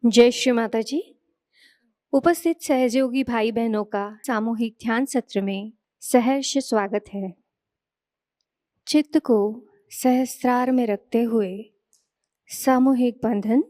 जय श्री माता जी। उपस्थित सहयोगी भाई बहनों का सामूहिक ध्यान सत्र में सहर्ष स्वागत है। चित्त को सहस्त्रार में रखते हुए सामूहिक बंधन।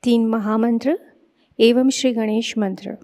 तीन महामंत्र एवं श्री गणेश मंत्र।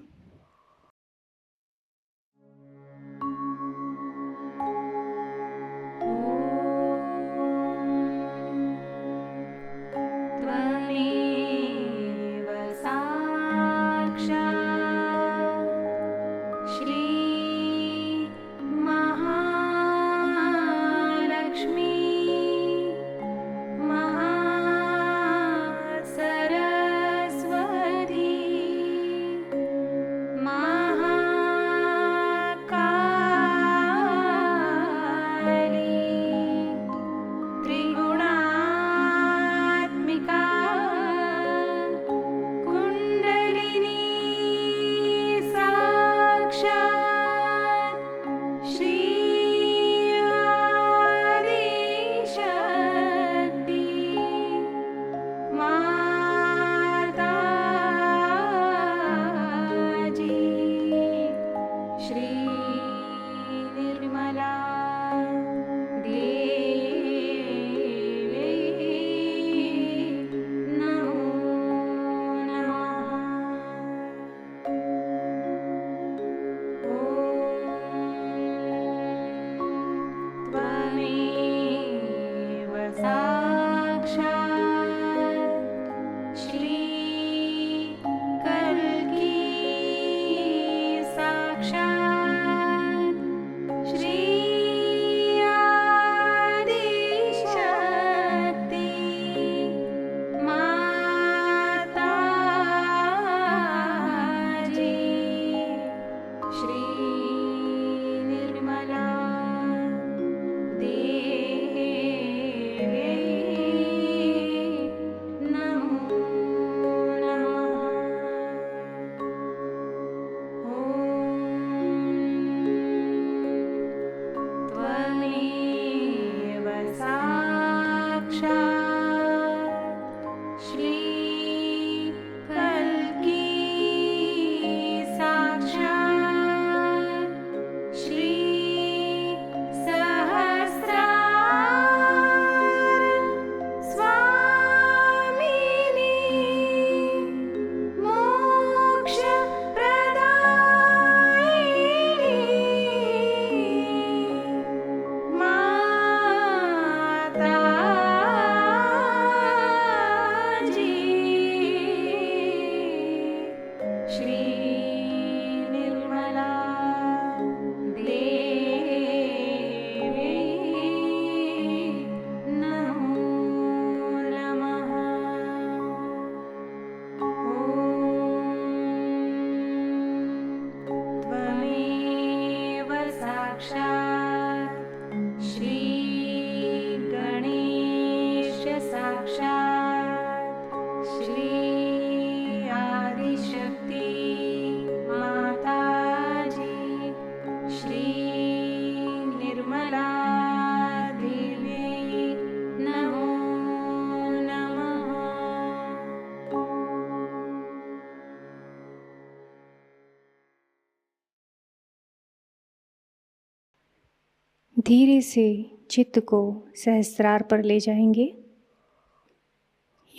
धीरे से चित्त को सहस्त्रार पर ले जाएंगे।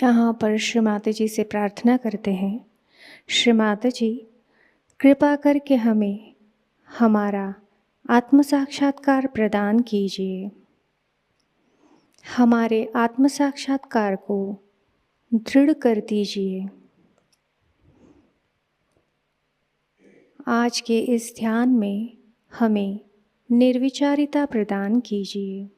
यहाँ पर श्री माता जी से प्रार्थना करते हैं, श्री माता जी कृपा करके हमें हमारा आत्म साक्षात्कार प्रदान कीजिए। हमारे आत्म साक्षात्कार को दृढ़ कर दीजिए। आज के इस ध्यान में हमें निर्विचारिता प्रदान कीजिए।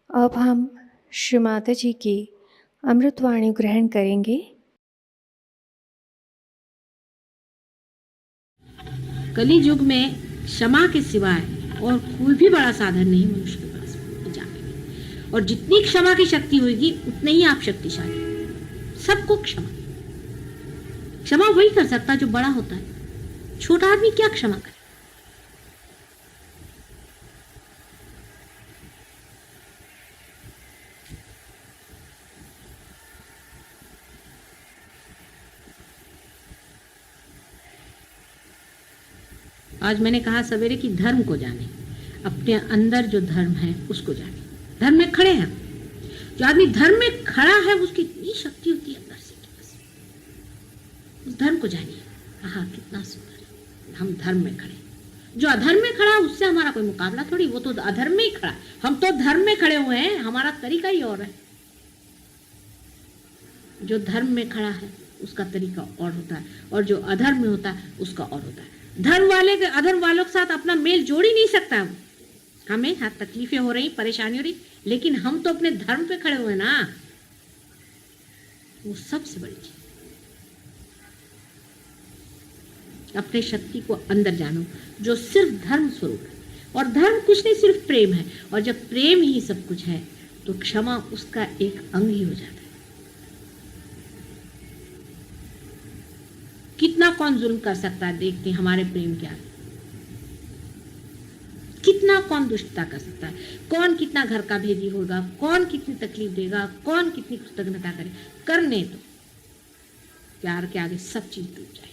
अब हम श्री माता जी की अमृतवाणी ग्रहण करेंगे। कली युग में क्षमा के सिवाय और कोई भी बड़ा साधन नहीं मनुष्य के पास जाने में। और जितनी क्षमा की शक्ति होगी उतने ही आप शक्तिशाली। सबको क्षमा, क्षमा वही कर सकता जो बड़ा होता है। छोटा आदमी क्या क्षमा करे? आज मैंने कहा सवेरे कि धर्म को जाने, अपने अंदर जो धर्म है उसको जाने। धर्म में खड़े हैं, जो आदमी धर्म में खड़ा है उसकी इतनी शक्ति होती है अंदर से कि बस उस धर्म को जानिए। हाँ, कितना सुंदर है, हम धर्म में खड़े। जो अधर्म में खड़ा है उससे हमारा कोई मुकाबला थोड़ी, वो तो अधर्म में ही खड़ा है, हम तो धर्म में खड़े हुए हैं, हमारा तरीका ही और है। जो धर्म में खड़ा है उसका तरीका और होता है, और जो अधर्म में होता है उसका और होता है। धर्म वाले के अधर्म वालों के साथ अपना मेल जोड़ ही नहीं सकता वो। हमें हाँ तकलीफें हो रही, परेशानी हो रही, लेकिन हम तो अपने धर्म पे खड़े हुए ना, वो सबसे बड़ी चीज। अपने शक्ति को अंदर जानो जो सिर्फ धर्म स्वरूप है, और धर्म कुछ नहीं सिर्फ प्रेम है, और जब प्रेम ही सब कुछ है तो क्षमा उसका एक अंग ही हो जाता है। कितना कौन जुल्म कर सकता है, देखते हैं हमारे प्रेम के आगे। कितना कौन दुष्टता कर सकता है, कौन कितना घर का भेदी होगा, कौन कितनी तकलीफ देगा, कौन कितनी कृतज्ञता करे, करने तो प्यार के आगे सब चीज डूब जाएगी।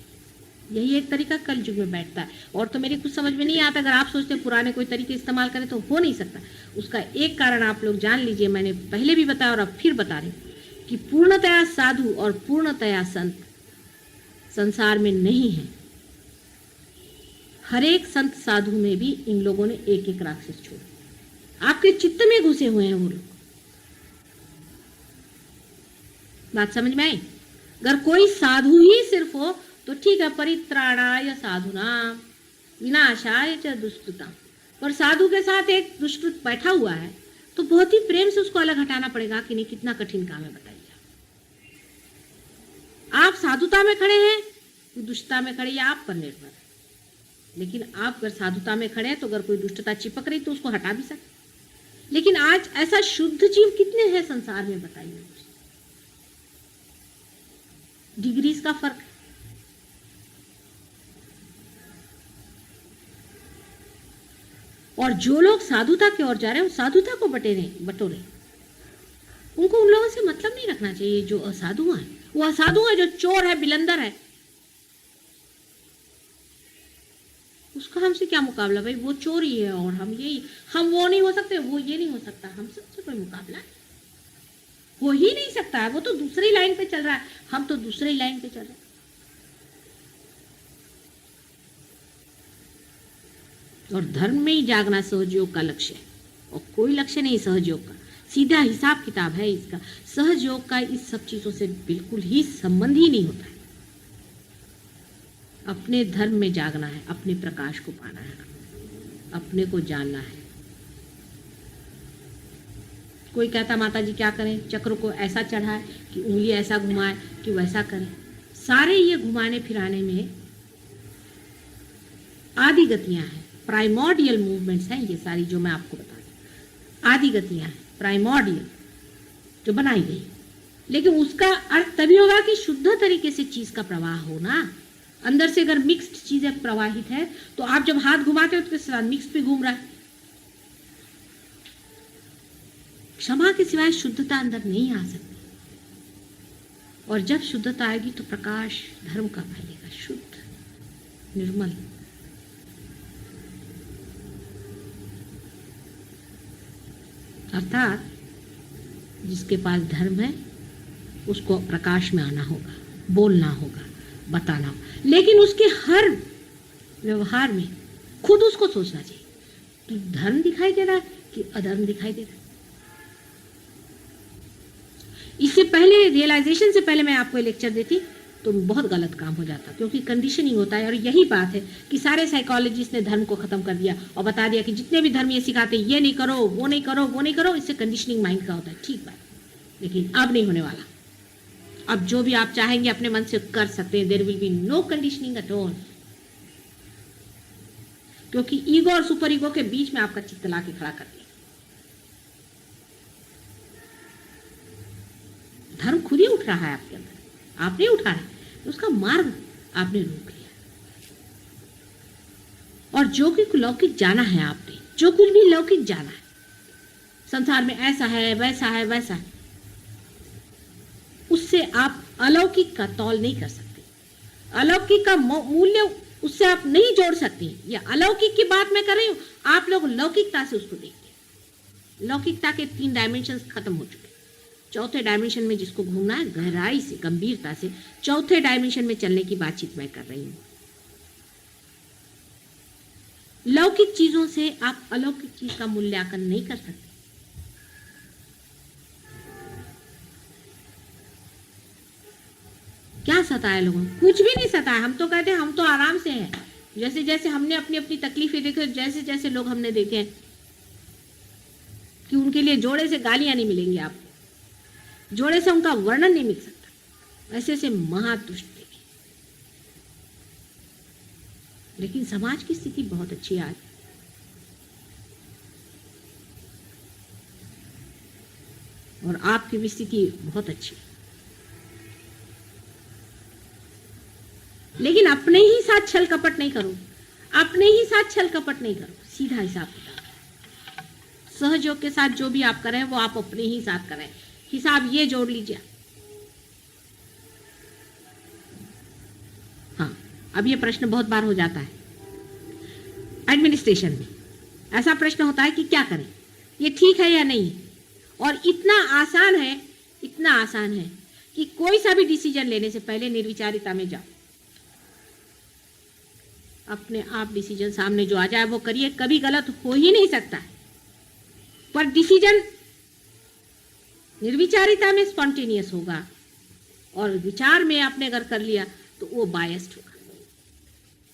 यही एक तरीका कल युग में बैठता है, और तो मेरी कुछ समझ में नहीं आता। अगर आप सोचते पुराने कोई तरीके इस्तेमाल करें तो हो नहीं सकता। उसका एक कारण आप लोग जान लीजिए, मैंने पहले भी बताया और अब फिर बता रही हूं कि पूर्णतया साधु और पूर्णतया संत संसार में नहीं है। हर एक संत साधु में भी इन लोगों ने एक एक राक्षस छोड़ा, आपके चित्त में घुसे हुए हैं वो लोग। बात समझ में आई? अगर कोई साधु ही सिर्फ हो तो ठीक है, परित्राणाय साधुनाम विनाशाय च दुष्कृताम, पर साधु के साथ एक दुष्कृत बैठा हुआ है तो बहुत ही प्रेम से उसको अलग हटाना पड़ेगा कि नहीं। कितना कठिन काम है बताइए। आप साधुता में खड़े हैं कि दुष्टता में खड़े, या आप पर निर्भर है। लेकिन आप अगर साधुता में खड़े हैं तो अगर कोई दुष्टता चिपक रही तो उसको हटा भी सकते। लेकिन आज ऐसा शुद्ध जीव कितने हैं संसार में बताइए मुझे। डिग्रीज का फर्क है। और जो लोग साधुता की ओर जा रहे हैं वो साधुता को बटोरे। उनको उन लोगों से मतलब नहीं रखना चाहिए जो असाधु हैं। वो असाधु है, जो चोर है, बिलंदर है, उसका हमसे क्या मुकाबला भाई। वो चोर ही है और हम यही, हम वो नहीं हो सकते, वो ये नहीं हो सकता, हम सबसे कोई मुकाबला हो ही नहीं सकता है। वो तो दूसरी लाइन पे चल रहा है, हम तो दूसरी लाइन पे चल रहे हैं। और धर्म में ही जागना सहयोग का लक्ष्य है, और कोई लक्ष्य नहीं सहयोग का। सीधा हिसाब किताब है इसका। सहयोग का इस सब चीजों से बिल्कुल ही संबंध ही नहीं होता है। अपने धर्म में जागना है, अपने प्रकाश को पाना है, अपने को जानना है। कोई कहता माता जी क्या करें, चक्र को ऐसा चढ़ाए कि उंगली ऐसा घुमाए कि वैसा करें। सारे ये घुमाने फिराने में आदि गतियां हैं, प्राइमोर्डियल मूवमेंट्स हैं ये सारी, जो मैं आपको बता दूं। आदि गतियां हैं, प्राइमोर्डियल, जो बनाई गई। लेकिन उसका अर्थ तभी होगा कि शुद्ध तरीके से चीज का प्रवाह होना। अंदर से अगर मिक्स्ड चीजें प्रवाहित है तो आप जब हाथ घुमाते हो तो उसके साथ मिक्स भी घूम रहा है। क्षमा के सिवाय शुद्धता अंदर नहीं आ सकती, और जब शुद्धता आएगी तो प्रकाश धर्म का फैलेगा, शुद्ध निर्मल। अर्थात जिसके पास धर्म है उसको प्रकाश में आना होगा, बोलना होगा, बताना होगा। लेकिन उसके हर व्यवहार में खुद उसको सोचना चाहिए कि धर्म दिखाई दे रहा है कि अधर्म दिखाई दे रहा है। इससे पहले, रियलाइजेशन से पहले मैं आपको लेक्चर देती तो बहुत गलत काम हो जाता, क्योंकि कंडीशनिंग होता है। और यही बात है कि सारे साइकोलॉजिस्ट ने धर्म को खत्म कर दिया और बता दिया कि जितने भी धर्म ये सिखाते ये नहीं करो, वो नहीं करो, वो नहीं करो। इससे कंडीशनिंग माइंड का होता है, ठीक बात, लेकिन अब नहीं होने वाला। अब जो भी आप चाहेंगे अपने मन से कर सकते हैं। There will be no conditioning at all, क्योंकि ईगो और सुपर ईगो के बीच में आपका चित्त ला के खड़ा कर दिया। धर्म खुद ही उठ रहा है आपके अंदर, आप नहीं उठा रहे, उसका मार्ग आपने रोक लिया। और जो कि लौकिक जाना है आपने, जो कुछ भी लौकिक जाना है संसार में, ऐसा है, वैसा है, वैसा है, उससे आप अलौकिक का तौल नहीं कर सकते। अलौकिक का मूल्य उससे आप नहीं जोड़ सकते। या अलौकिक की बात मैं कर रही हूं, आप लोग लौकिकता से उसको देखते हैं। लौकिकता के 3 डायमेंशंस खत्म हो चुके। चौथे डायमेंशन में जिसको घूमना है, गहराई से, गंभीरता से चौथे डायमेंशन में चलने की बातचीत मैं कर रही हूं। लौकिक चीजों से आप अलौकिक चीज का मूल्यांकन नहीं कर सकते। क्या सताया लोगों को? कुछ भी नहीं सताया। हम तो कहते हैं हम तो आराम से हैं। जैसे जैसे हमने अपनी अपनी तकलीफें देखी, जैसे जैसे लोग हमने देखे हैं कि उनके लिए जोड़े से गालियां नहीं मिलेंगी आपको, जोड़े से उनका वर्णन नहीं मिल सकता, ऐसे ऐसे महादुष्ट देखे। लेकिन समाज की स्थिति बहुत अच्छी है आज। और आपकी भी स्थिति बहुत अच्छी है। लेकिन अपने ही साथ छल कपट नहीं करो, अपने ही साथ छल कपट नहीं करो, सीधा हिसाब किताब। सहयोग के साथ जो भी आप करें वो आप अपने ही साथ करें। हिसाब ये जोड़ लीजिए। हाँ, अब ये प्रश्न बहुत बार हो जाता है एडमिनिस्ट्रेशन में। ऐसा प्रश्न होता है कि क्या करें, ये ठीक है या नहीं। और इतना आसान है कि कोई सा भी डिसीजन लेने से पहले निर्विचारिता में जाओ। अपने आप डिसीजन सामने जो आ जाए वो करिए, कभी गलत हो ही नहीं सकता है। पर डिसीजन निर्विचारिता में स्पॉन्टेनियस होगा, और विचार में आपने अगर कर लिया तो वो बायस्ड होगा,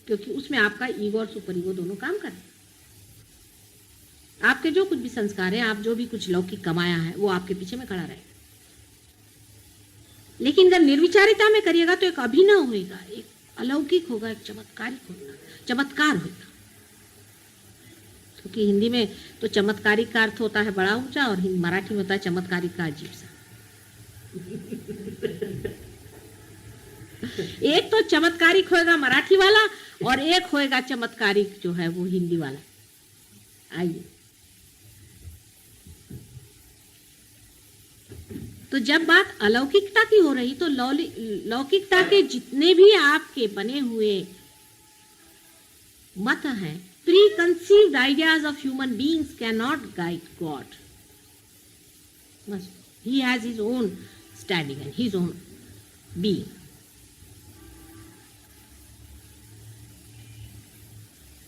क्योंकि उसमें आपका ईगो और सुपर ईगो दोनों काम कर रहे हैं। आपके जो कुछ भी संस्कार है, आप जो भी कुछ लौकिक कमाया है, वो आपके पीछे में खड़ा रहेगा। लेकिन अगर निर्विचारिता में करिएगा तो एक अभिनव होगा, एक अलौकिक होगा, एक चमत्कारिक होगा, चमत्कार होगा। क्योंकि हिंदी में तो चमत्कारिक का अर्थ होता है बड़ा ऊंचा, और मराठी में होता है चमत्कारिक का अजीब सा। एक तो चमत्कारिक होएगा मराठी वाला, और एक होएगा चमत्कारिक जो है वो हिंदी वाला। आइए, तो जब बात अलौकिकता की हो रही तो लौकिकता के जितने भी आपके बने हुए मत हैं, pre-conceived ideas of human beings can not guide God. He has his own standing and his own being.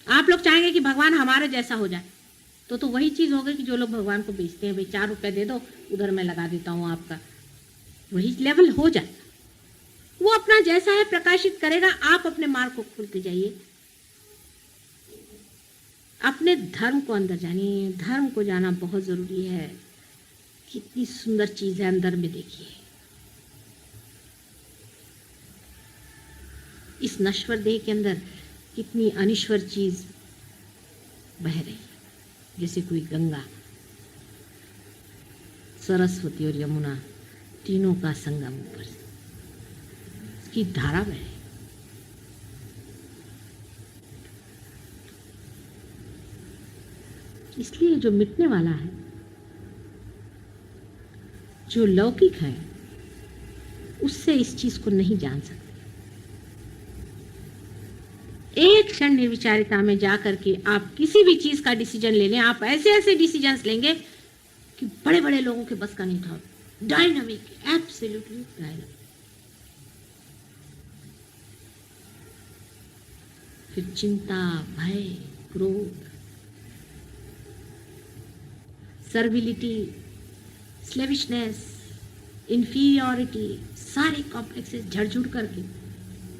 आप लोग चाहेंगे कि भगवान हमारे जैसा हो जाए, तो वही चीज हो गई कि जो लोग भगवान को बेचते हैं, भाई 4 रुपए दे दो, उधर मैं लगा देता हूं आपका, वही लेवल हो जाए। वो अपना जैसा है प्रकाशित करेगा, आप अपने मार्ग को खोलते जाइए। अपने धर्म को अंदर जानिए, धर्म को जाना बहुत जरूरी है। कितनी सुंदर चीज है अंदर में, देखिए इस नश्वर देह के अंदर कितनी अनिश्वर चीज बह रही है, जैसे कोई गंगा, सरस्वती और यमुना तीनों का संगम ऊपर से इसकी धारा बह रही। इसलिए जो मिटने वाला है, जो लौकिक है, उससे इस चीज को नहीं जान सकते। एक क्षण निर्विचारिता में जाकर के आप किसी भी चीज का डिसीजन ले लें, आप ऐसे ऐसे डिसीजंस लेंगे कि बड़े बड़े लोगों के बस का नहीं था। Dynamic, absolutely dynamic. फिर चिंता, भय, क्रोध, सर्विलिटी, स्लेविशनेस, इंफीरियरिटी, सारे कॉम्प्लेक्सेस झड़झुड़ करके,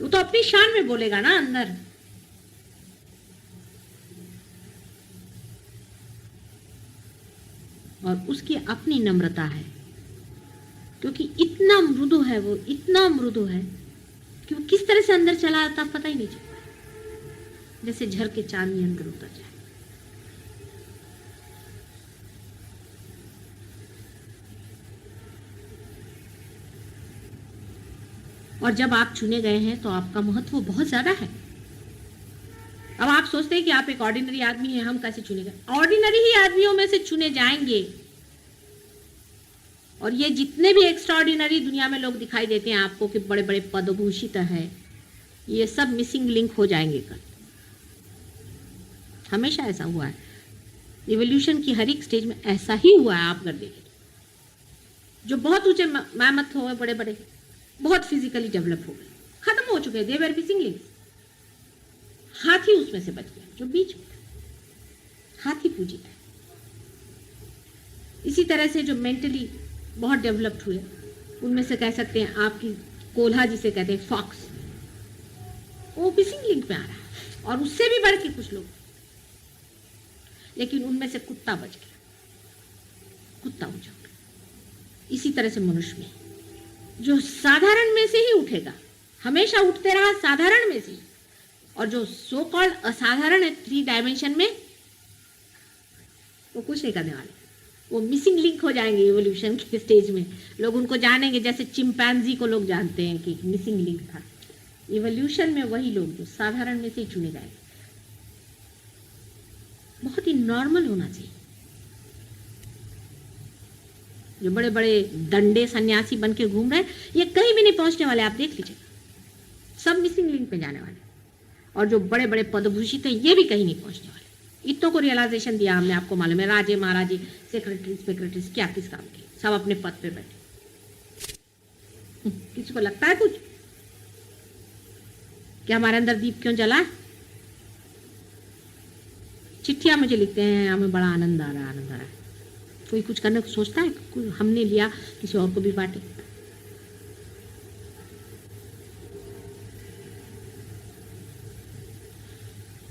वो तो अपनी शान में बोलेगा ना अंदर। और उसकी अपनी नम्रता है, क्योंकि इतना मृदु है वो, इतना मृदु है कि वो किस तरह से अंदर चला आता पता ही नहीं चलता, जैसे झर के चांदनी अंदर उतर जाए। और जब आप चुने गए हैं तो आपका महत्व बहुत ज्यादा है। अब आप सोचते हैं कि आप एक ऑर्डिनरी आदमी हैं, हम कैसे चुने गए? ऑर्डिनरी ही आदमियों में से चुने जाएंगे। और ये जितने भी एक्स्ट्राऑर्डिनरी दुनिया में लोग दिखाई देते हैं आपको कि बड़े बड़े पदभूषित है, ये सब मिसिंग लिंक हो जाएंगे कल। हमेशा ऐसा हुआ है, इवोल्यूशन की हर एक स्टेज में ऐसा ही हुआ है। आप अगर देखें, जो बहुत ऊंचे मैमथ हो गए, बड़े बड़े, बहुत फिजिकली डेवलप हो गए, खत्म हो चुके, दे वर मिसिंग लिंक्स। हाथी उसमें से बच गया जो बीच में था। हाथी पूजित है। इसी तरह से जो मेंटली बहुत डेवलप्ड हुए, उनमें से कह सकते हैं आपकी कोल्हा जिसे कहते हैं फॉक्स, वो मिसिंग लिंक में आ रहा है, और उससे भी बढ़ के कुछ लोग, लेकिन उनमें से कुत्ता बच गया, कुत्ता हो जाओगे। इसी तरह से मनुष्य में जो साधारण में से ही उठेगा, हमेशा उठते रहा साधारण में से ही, और जो सो कॉल्ड असाधारण है 3 डायमेंशन में, वो कुछ नहीं करने वाले, वो मिसिंग लिंक हो जाएंगे इवोल्यूशन के स्टेज में। लोग उनको जानेंगे जैसे चिंपैंजी को लोग जानते हैं कि मिसिंग लिंक था। इवोल्यूशन में वही लोग जो साधारण में से ही चुने जाएंगे। बहुत ही नॉर्मल होना चाहिए। जो बड़े बड़े दंडे सन्यासी बन के घूम रहे हैं, ये कहीं भी नहीं पहुंचने वाले, आप देख लीजिएगा, सब मिसिंग लिंक पे जाने वाले। और जो बड़े बड़े पदभूषित हैं, ये भी कहीं नहीं पहुंचने वाले। इतनों को रियलाइजेशन दिया हमने, आपको मालूम है, राजे महाराजे सेक्रेटरीज क्या किस काम के, सब अपने पद पे बैठे। किसी को लगता है कुछ कि हमारे अंदर दीप क्यों जला? चिट्ठियां मुझे लिखते हैं, हमें बड़ा आनंद आ रहा है, आनंद आ रहा है। कोई कुछ करने को सोचता है, कोई हमने लिया किसी और को भी बांटे।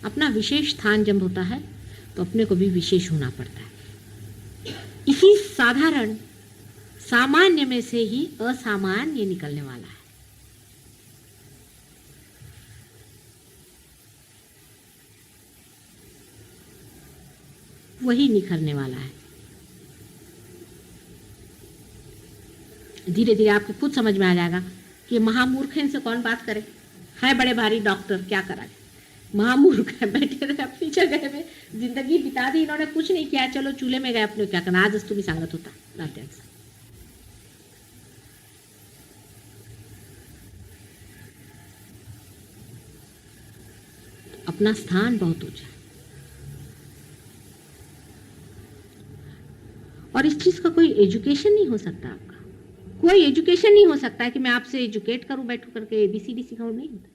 अपना विशेष स्थान जब होता है तो अपने को भी विशेष होना पड़ता है। इसी साधारण सामान्य में से ही असामान्य निकलने वाला है। वही निखरने वाला है। धीरे धीरे आपको खुद समझ में आ जाएगा कि महामूर्ख इनसे कौन बात करे। है बड़े भारी डॉक्टर, क्या करा जाए, महामूर्ख है, बैठे रहे अपनी जगह में, जिंदगी बिता दी इन्होंने, कुछ नहीं किया, चलो चूल्हे में गए अपने, क्या करना, आज तुम्हें सांगत होता रात। अपना स्थान बहुत ऊंचा है, और इस चीज का कोई एजुकेशन नहीं हो सकता। आपका कोई एजुकेशन नहीं हो सकता है कि मैं आपसे एजुकेट करूं, बैठू करके ABCD सिखाऊं, नहीं होता।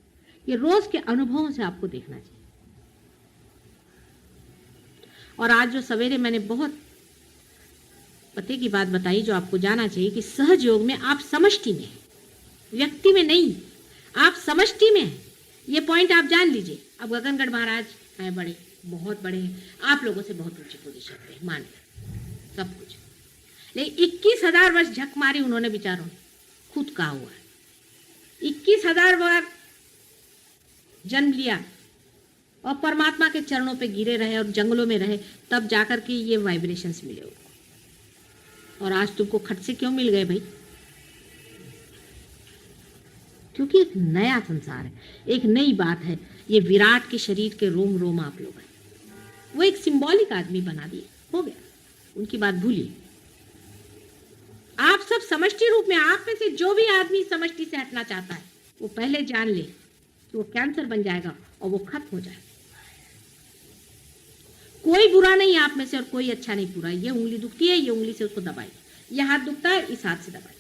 ये रोज के अनुभवों से आपको देखना चाहिए। और आज जो सवेरे मैंने बहुत पते की बात बताई, जो आपको जाना चाहिए कि सहज योग में आप समष्टि में, व्यक्ति में नहीं, आप समष्टि में हैं। ये पॉइंट आप जान लीजिए। अब गगनगढ़ महाराज हैं, बड़े बहुत बड़े हैं, आप लोगों से बहुत ऊंची पोजीशन पे, मान सब कुछ, लेकिन 21,000 वर्ष झक मारी उन्होंने बेचारों, खुद कहा हुआ है 21,000 बार जन्म लिया और परमात्मा के चरणों पे गिरे रहे और जंगलों में रहे, तब जाकर के ये वाइब्रेशंस मिले उनको। और आज तुमको खट से क्यों मिल गए भाई? क्योंकि एक नया संसार है, एक नई बात है। ये विराट के शरीर के रोम रोम आप लोग हैं। वो एक सिंबॉलिक आदमी बना दिए, हो गया, उनकी बात भूलिए। आप सब समष्टि रूप में, आप में से जो भी आदमी समष्टि से हटना चाहता है, वो पहले जान ले कि वो कैंसर बन जाएगा और वो खत्म हो जाएगा। कोई बुरा नहीं आप में से और कोई अच्छा नहीं पूरा। ये उंगली दुखती है, ये उंगली से उसको दबाई, ये हाथ दुखता है, इस हाथ से दबाई।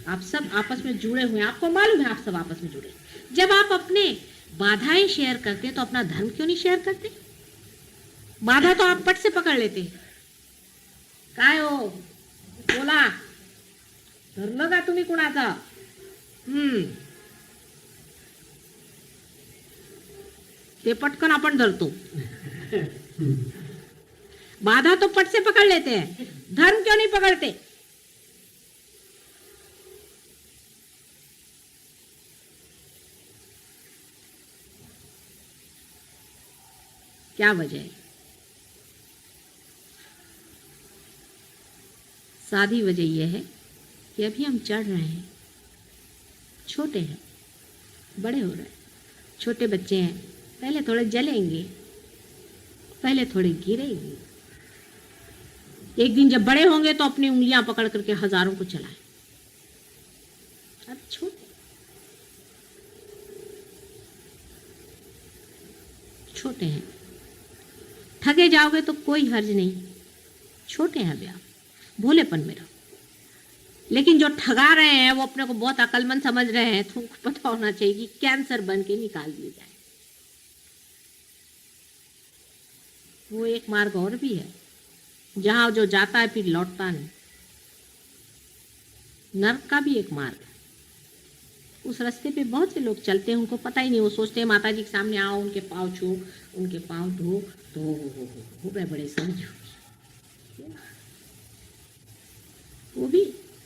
आप सब आपस में जुड़े हुए हैं, आपको मालूम है आप सब आपस में जुड़े। जब आप अपने बाधाएं शेयर करते हैं तो अपना धर्म क्यों नहीं शेयर करते? बाधा तो आप पट से पकड़ लेते हैं। काय हो बोला, धरलं का तुम्ही कुणाचा? ते पटकन आपण धरतो। बाधा तो पट से पकड़ लेते हैं, धर्म क्यों नहीं पकड़ते? क्या वजह है? सादी वजह यह है कि अभी हम चढ़ रहे हैं, छोटे हैं, बड़े हो रहे हैं। छोटे बच्चे हैं, पहले थोड़े जलेंगे, पहले थोड़े गिरेंगे। एक दिन जब बड़े होंगे तो अपनी उंगलियां पकड़ करके हजारों को चलाएं। अब छोटे हैं, ठगे जाओगे तो कोई हर्ज नहीं। छोटे हैं अभी आप, भोलेपन में रहो। लेकिन जो ठगा रहे हैं वो अपने को बहुत अक्लमंद समझ रहे हैं, तो उनको पता होना चाहिए कि कैंसर बन के निकाल दिए जाए। वो एक मार्ग और भी है, जहाँ जो जाता है फिर लौटता नहीं। नर्क का भी एक मार्ग है। उस रास्ते पे बहुत से लोग चलते हैं, उनको पता ही नहीं। वो सोचते हैं माता जी के सामने आओ, उनके पाँव छू, उनके पाँव धो, तो हो गए बड़े समझो। वो भी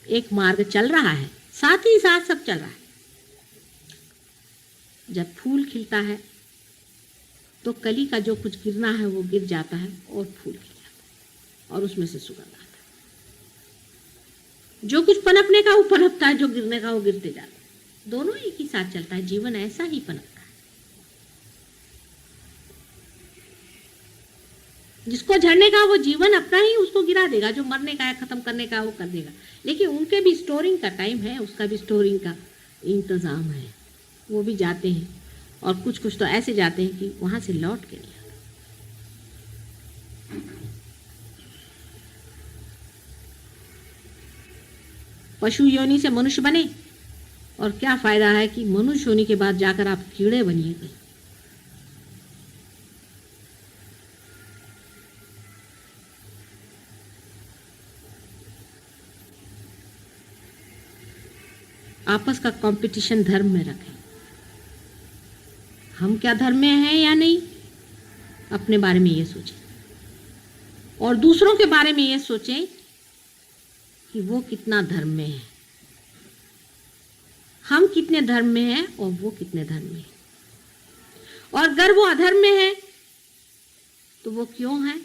एक मार्ग चल रहा है, साथ ही साथ सब चल रहा है। जब फूल खिलता है तो कली का जो कुछ गिरना है वो गिर जाता है और फूल खिल जाता है और उसमें से सुगंध आता है। जो कुछ पनपने का वो पनपता है, जो गिरने का वो गिरते जाता है। दोनों एक ही साथ चलता है। जीवन ऐसा ही पनपता है। जिसको झड़ने का वो जीवन अपना ही उसको गिरा देगा, जो मरने का है, खत्म करने का वो कर देगा। लेकिन उनके भी स्टोरिंग का टाइम है, उसका भी स्टोरिंग का इंतजाम है। वो भी जाते हैं और कुछ कुछ तो ऐसे जाते हैं कि वहां से लौट के नहीं आते। पशु योनि से मनुष्य बने और क्या फायदा है कि मनुष्य होने के बाद जाकर आप कीड़े बनिएगा। आपस का कंपटीशन धर्म में रखें। हम क्या धर्म में हैं या नहीं, अपने बारे में ये सोचें और दूसरों के बारे में ये सोचें कि वो कितना धर्म में है, हम कितने धर्म में हैं और वो कितने धर्म में है। और अगर वो अधर्म में है तो वो क्यों है,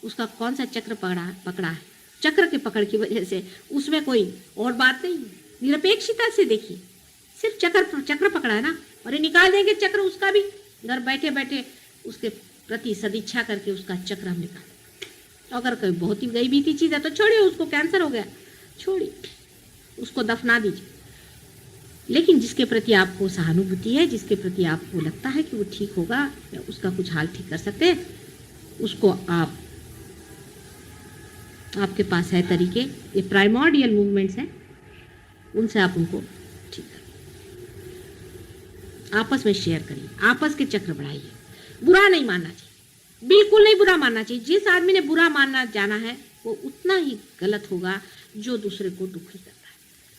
उसका कौन सा चक्र पकड़ा है। चक्र के पकड़ की वजह से उसमें कोई और बात नहीं। निरपेक्षता से देखिए, सिर्फ चक्र पकड़ा है ना, और ये निकाल देंगे चक्र उसका भी। घर बैठे बैठे उसके प्रति सदिच्छा करके उसका चक्र हम निकाल। अगर कोई बहुत ही गई बीती चीज है तो छोड़िए, उसको कैंसर हो गया, छोड़िए, उसको दफना दीजिए। लेकिन जिसके प्रति आपको सहानुभूति है, जिसके प्रति आपको लगता है कि वो ठीक होगा या उसका कुछ हाल ठीक कर सकते हैं, उसको आपके पास है तरीके, ये प्राइमोर्डियल मूवमेंट्स हैं, उनसे आप उनको ठीक करिए। आपस में शेयर करिए, आपस के चक्र बढ़ाइए। बुरा नहीं मानना चाहिए, बिल्कुल नहीं बुरा मानना चाहिए। जिस आदमी ने बुरा मानना जाना है वो उतना ही गलत होगा जो दूसरे को दुखी करता है।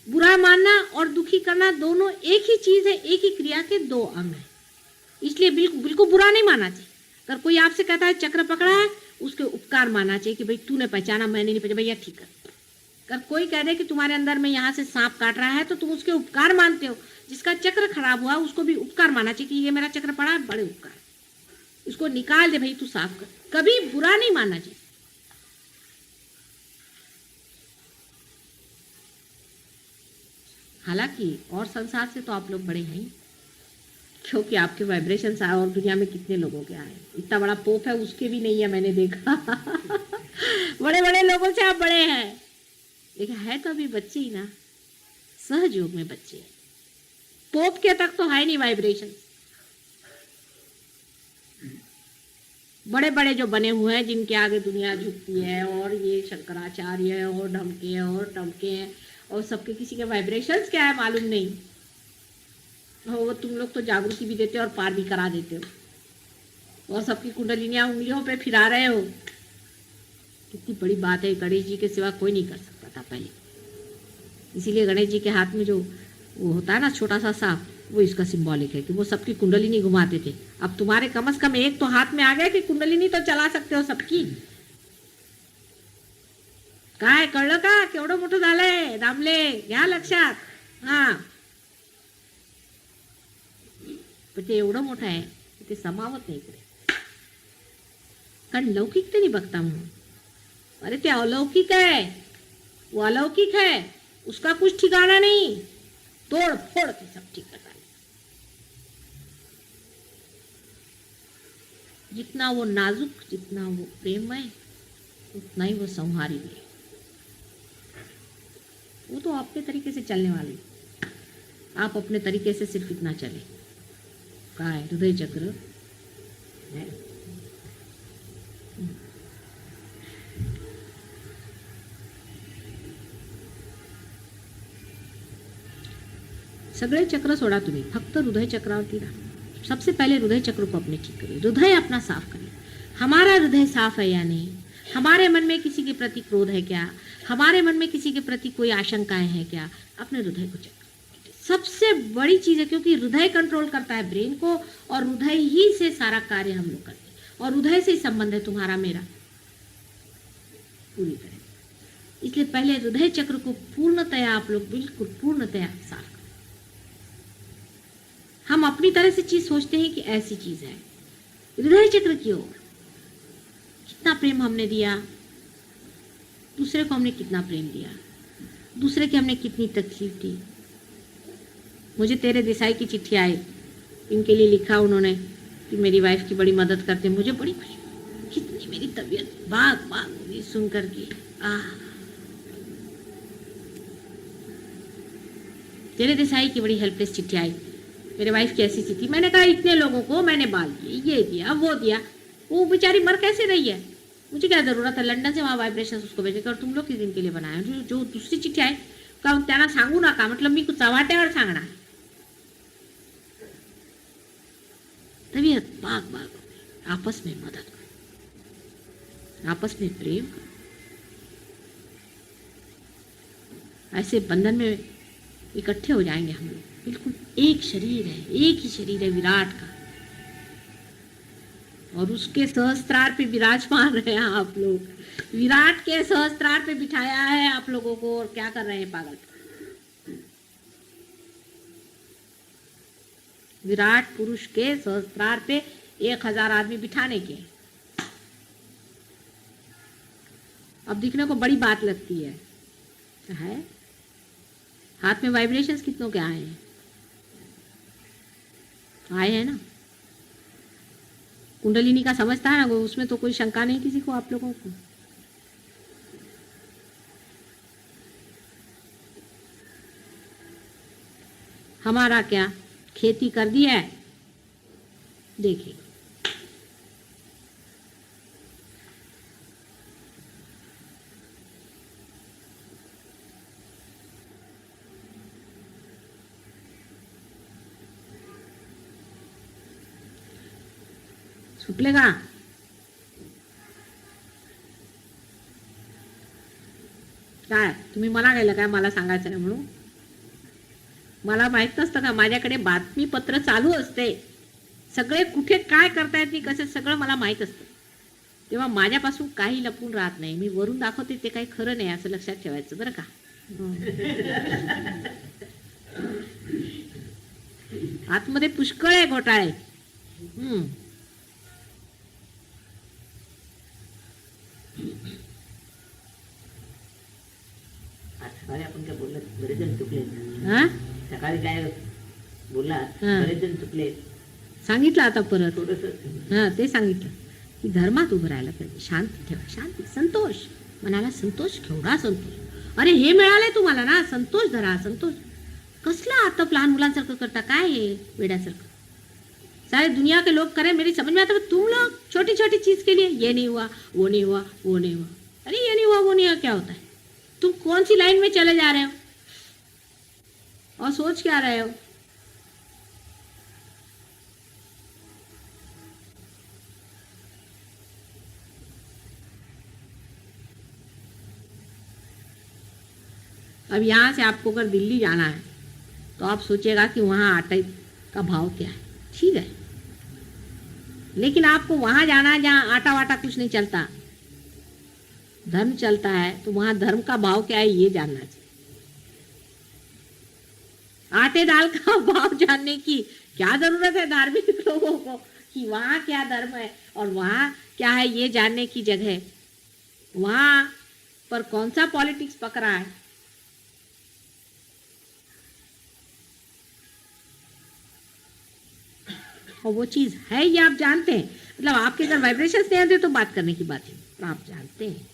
बुरा मानना और दुखी करना दोनों एक ही चीज है, एक ही क्रिया के दो अंग हैं। इसलिए बिल्कुल बुरा नहीं मानना चाहिए। अगर कोई आपसे कहता है चक्र पकड़ा है, उसके उपकार मानना चाहिए कि भाई तूने पहचाना, मैंने नहीं पहचाना, भैया ठीक है। अगर कोई कह दे कि तुम्हारे अंदर में यहाँ से सांप काट रहा है तो तुम उसके उपकार मानते हो। जिसका चक्र खराब हुआ उसको भी उपकार मानना चाहिए कि ये मेरा चक्र पड़ा है, बड़े उपकार, इसको निकाल दे भाई, तू साफ कर। कभी बुरा नहीं मानना चाहिए। हालांकि और संसार से तो आप लोग बड़े हैं, क्योंकि आपके वाइब्रेशंस आए और दुनिया में कितने लोगों के आए। इतना बड़ा पोप है, उसके भी नहीं है, मैंने देखा। बड़े बड़े लोगों से आप बड़े हैं, लेकिन है तो अभी बच्चे ही ना, सहयोग में बच्चे हैं। पोप के तक तो है नहीं वाइब्रेशन। बड़े बड़े जो बने हुए हैं, जिनके आगे दुनिया झुकती है, और ये शंकराचार्य है और ढमके हैं और टमके हैं, और सबके किसी के वाइब्रेशंस क्या है मालूम नहीं हो। वो तुम लोग तो जागृति भी देते हो और पार भी करा देते हो, और सबकी कुंडलिनियां उंगलियों पे फिरा रहे हो। कितनी बड़ी बात है। गणेश जी के सिवा कोई नहीं कर सकता था पहले, इसीलिए गणेश जी के हाथ में जो वो होता है ना छोटा सा सांप, वो इसका सिंबॉलिक है कि वो सबकी कुंडलिनी घुमाते थे। अब तुम्हारे कम से कम एक तो हाथ में आ गया कि कुंडलिनी तो चला सकते हो सबकी। काय कळलं का, केवढं मोठं झालंय दामले, घ्या लक्षात। हा, पण ते एवढं मोठं आहे की ते समावत नाही इकडे, कारण लौकिकतेने बघता म्हणून। अरे ते अलौकिक है, वो अलौकिक है, उसका कुछ ठिकाना नहीं, तोड़ फोड़ के सब ठीक करता है। जितना वो नाजुक, जितना वो प्रेममय, उतना ही वो संहारी भी है। वो तो अपने तरीके से चलने वाली, आप अपने तरीके से सिर्फ इतना चले। काय हृदय चक्र है। सगळे चक्र सोडा, तुम्ही फक्त हृदय चक्रावरती राहा। सबसे पहले हृदय चक्र को अपने ठीक करिए, हृदय अपना साफ करिए। हमारा हृदय साफ है या नहीं, हमारे मन में किसी के प्रति क्रोध है क्या, हमारे मन में किसी के प्रति कोई आशंकाएं हैं क्या, अपने हृदय को चेक करो। सबसे बड़ी चीज है, क्योंकि हृदय कंट्रोल करता है ब्रेन को, और हृदय ही से सारा कार्य हम लोग करते हैं, और हृदय से ही संबंध है तुम्हारा मेरा पूरी तरह। इसलिए पहले हृदय चक्र को पूर्णतया आप लोग बिल्कुल पूर्णतया साफ करें। हम अपनी तरह से चीज सोचते हैं कि ऐसी चीज है, हृदय चक्र की ओर कितना प्रेम हमने दिया, दूसरे को हमने कितना प्रेम दिया, दूसरे की हमने कितनी तकलीफ दी। मुझे तेरे देसाई की चिट्ठी आई, इनके लिए लिखा उन्होंने कि मेरी वाइफ की बड़ी मदद करते, मुझे बड़ी खुशी, कितनी मेरी तबीयत बाग बाग हुई सुन करके। तेरे देसाई की बड़ी हेल्पलेस चिट्ठी आई, मेरे वाइफ की ऐसी चिट्ठी। मैंने कहा इतने लोगों को मैंने बाल दिए, ये दिया वो दिया, वो बेचारी मर कैसे रही है, मुझे क्या जरूरत है लंदन से वहाँ वाइब्रेशन उसको भेजे कर, तुम लोग किस दिन के लिए बनाए। जो दूसरी चिट्ठी आहे का त्यांना सांगू नका, मतलब मी चव्हाट्यावर सांगणार। तबीयत बाग बाग, आपस में मदद करो, आपस में प्रेम करो, ऐसे बंधन में इकट्ठे हो जाएंगे हम लोग। बिल्कुल एक शरीर है, एक ही शरीर है विराट का, और उसके सहस्त्रार पे विराजमान रहे हैं आप लोग। विराट के सहस्त्रार पे बिठाया है आप लोगों को, और क्या कर रहे हैं पागल। विराट पुरुष के सहस्त्रार पे 1000 आदमी बिठाने के। अब दिखने को बड़ी बात लगती है, हाथ में वाइब्रेशंस कितनों के आए हैं, आए हैं ना। कुंडलिनी का समझता है ना, उसमें तो कोई शंका नहीं किसी को, आप लोगों को। हमारा क्या खेती कर दिया है, देखिए सुटले का। काय तुम्ही मला गेलं काय, मला सांगायचं नाही म्हणून? मला माहित नसतं का, माझ्याकडे बातमीपत्र चालू असते, सगळे कुठे काय करतायत, मी कसं सगळं मला माहित असतं, तेव्हा माझ्यापासून काही लपून राहत नाही। मी वरून दाखवते ते काही खरं नाही, असं लक्षात ठेवायचं बरं का। आतमध्ये पुष्कळ आहे घोटाळे। सकाळी आपण काय बोलला, बरेच जण चुकले। सकाळी काय बोलला, बरेच जण चुकले, सांगितलं आता परत। थोडंसं ते सांगितलं की धर्मात उभं राहायला पाहिजे, शांती ठेवा, शांती, संतोष, मनाला संतोष, केवढा संतोष। अरे हे मिळालंय तुम्हाला ना, संतोष धरा, संतोष। कसला आता लहान मुलांसारखं करता, काय हे वेड्यासारखं। सारे दुनिया के लोग करें, मेरी समझ में आता है, तुम लोग छोटी छोटी चीज के लिए ये नहीं हुआ, वो नहीं हुआ, वो नहीं हुआ। अरे ये नहीं हुआ, वो नहीं हुआ क्या होता है? तुम कौन सी लाइन में चले जा रहे हो और सोच क्या रहे हो? अब यहाँ से आपको अगर दिल्ली जाना है तो आप सोचिएगा कि वहाँ आटे का भाव क्या है, ठीक है, लेकिन आपको वहाँ जाना है जहाँ आटा वाटा कुछ नहीं चलता, धर्म चलता है, तो वहाँ धर्म का भाव क्या है ये जानना चाहिए। आटे दाल का भाव जानने की क्या जरूरत है धार्मिक लोगों को कि वहाँ क्या धर्म है और वहाँ क्या है ये जानने की जगह वहाँ पर कौन सा पॉलिटिक्स पकड़ा है। और वो चीज है ये आप जानते हैं, मतलब आपके अगर वाइब्रेशंस नहीं आते तो बात करने की बात है, तो आप जानते हैं।